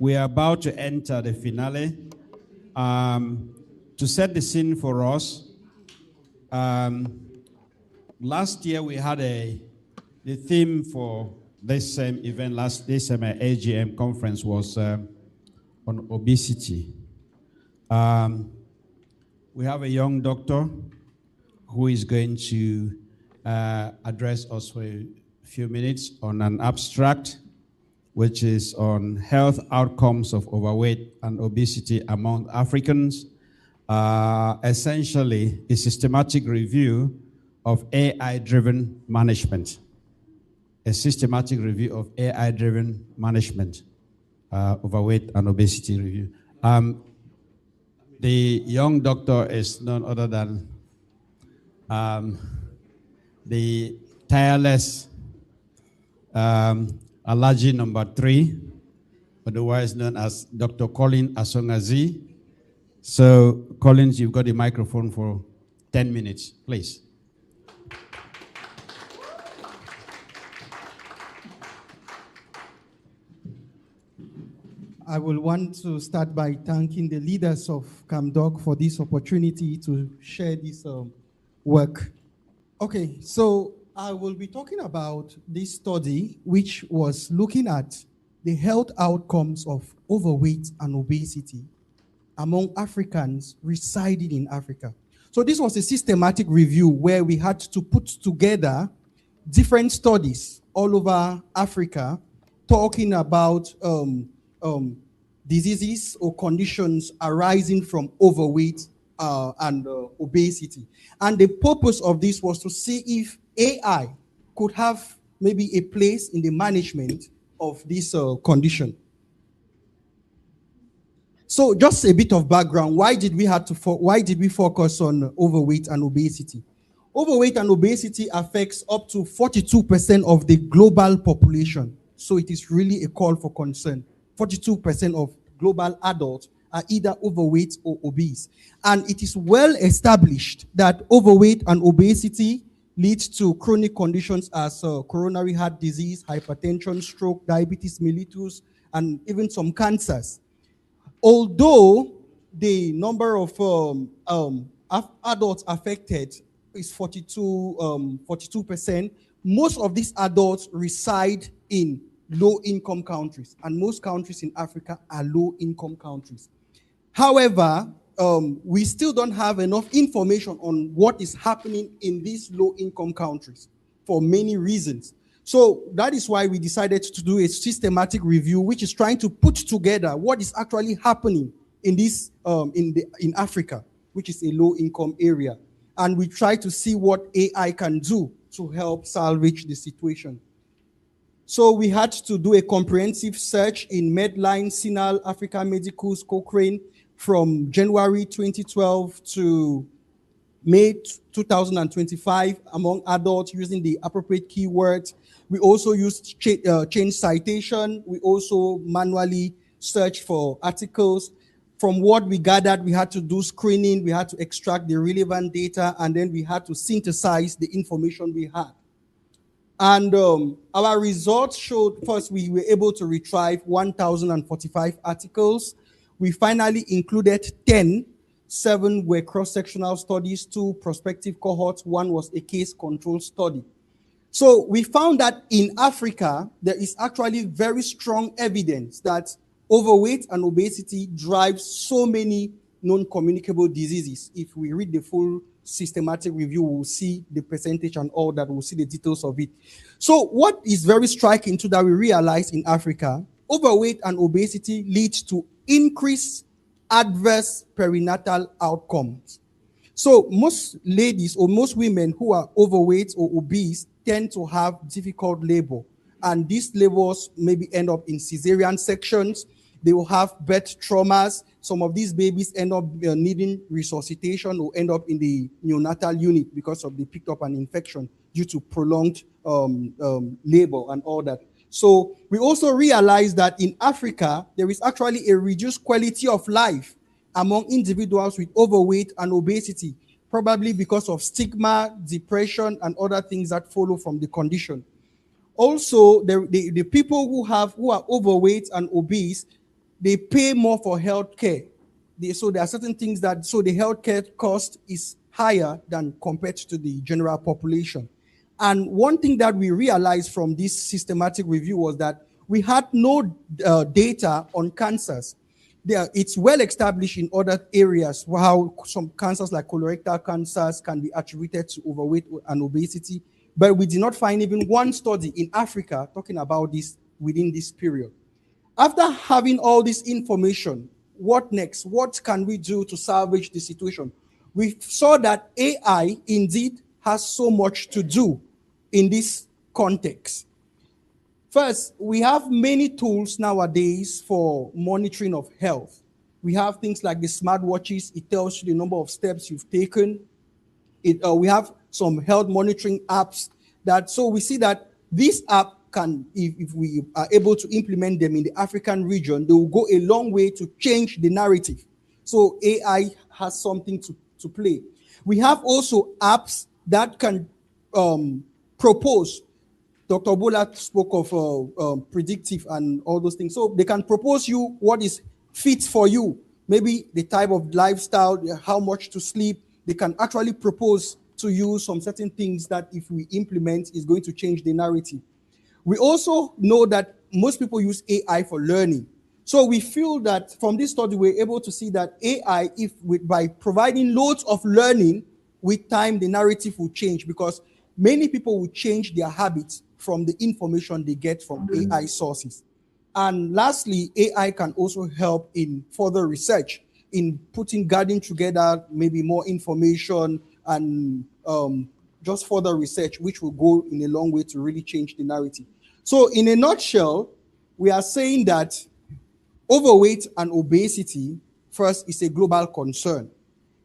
We are about to enter the finale. To set the scene for us, last year we had the theme for this same event, this same AGM conference was on obesity. We have a young doctor who is going to address us for a few minutes on an abstract, which is on health outcomes of overweight and obesity among Africans. Essentially, a systematic review of AI-driven management. A systematic review of AI-driven management, overweight and obesity review. The young doctor is none other than the tireless Alaji number 3, otherwise known as Dr. Colin Asongazi. So, Collins, you've got the microphone for 10 minutes, please. I will want to start by thanking the leaders of CAMDOC for this opportunity to share this work. Okay, so I will be talking about this study, which was looking at the health outcomes of overweight and obesity among Africans residing in Africa. So this was a systematic review where we had to put together different studies all over Africa talking about diseases or conditions arising from overweight and obesity. And the purpose of this was to see if AI could have maybe a place in the management of this condition. So just a bit of background, why did we focus on overweight and obesity? Overweight and obesity affects up to 42% of the global population. So it is really a call for concern. 42% of global adults are either overweight or obese. And it is well established that overweight and obesity leads to chronic conditions as coronary heart disease, hypertension, stroke, diabetes mellitus, and even some cancers. Although the number of adults affected is 42%, most of these adults reside in low-income countries, and most countries in Africa are low-income countries. However, we still don't have enough information on what is happening in these low-income countries for many reasons. So that is why we decided to do a systematic review, which is trying to put together what is actually happening in this in Africa, which is a low-income area, and we try to see what AI can do to help salvage the situation. So we had to do a comprehensive search in Medline, Sinal, Africa Medicals, Cochrane from January 2012 to May 2025 among adults using the appropriate keywords. We also used change citation. We also manually searched for articles. From what we gathered, we had to do screening. We had to extract the relevant data, and then we had to synthesize the information we had. And our results showed, first, we were able to retrieve 1,045 articles. We finally included 10. 7 were cross-sectional studies, 2 prospective cohorts, 1 was a case control study. So we found that in Africa, there is actually very strong evidence that overweight and obesity drives so many non-communicable diseases. If we read the full systematic review, we'll see the percentage and all that, we'll see the details of it. So what is very striking too that we realize in Africa, overweight and obesity leads to increased adverse perinatal outcomes. So most ladies or most women who are overweight or obese tend to have difficult labor, and these labors maybe end up in cesarean sections. They will have birth traumas. Some of these babies end up needing resuscitation or end up in the neonatal unit because of they picked up an infection due to prolonged labor and all that. So we also realize that in Africa, there is actually a reduced quality of life among individuals with overweight and obesity, probably because of stigma, depression, and other things that follow from the condition. Also, the people who are overweight and obese, they pay more for healthcare. So there are certain things that, so the healthcare cost is higher than compared to the general population. And one thing that we realized from this systematic review was that we had no data on cancers. It's well established in other areas how some cancers like colorectal cancers can be attributed to overweight and obesity, but we did not find even one study in Africa talking about this within this period. After having all this information, what next? What can we do to salvage the situation? We saw that AI indeed has so much to do in this context. First, we have many tools nowadays for monitoring of health. We have things like the smartwatches. It tells you the number of steps you've taken. We have some health monitoring apps so we see that this app can, if we are able to implement them in the African region, they will go a long way to change the narrative. So AI has something to play. We have also apps that can propose. Dr. Bola spoke of predictive and all those things. So they can propose you what is fit for you. Maybe the type of lifestyle, how much to sleep. They can actually propose to you some certain things that if we implement is going to change the narrative. We also know that most people use AI for learning. So we feel that from this study, we're able to see that AI, by providing loads of learning, with time, the narrative will change because many people will change their habits from the information they get from AI sources. And lastly, AI can also help in further research, in gathering together maybe more information and just further research, which will go in a long way to really change the narrative. So in a nutshell, we are saying that overweight and obesity, first, is a global concern.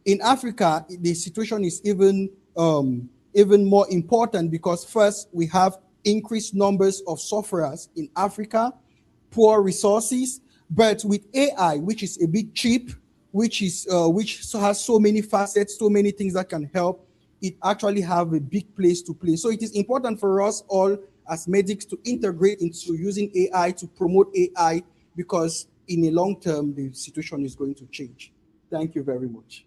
In Africa, the situation is even more important because first, we have increased numbers of sufferers in Africa, poor resources, but with AI, which is a bit cheap, which has so many facets, so many things that can help, it actually have a big place to play. So it is important for us all as medics to integrate into using AI to promote AI because in the long term, the situation is going to change. Thank you very much.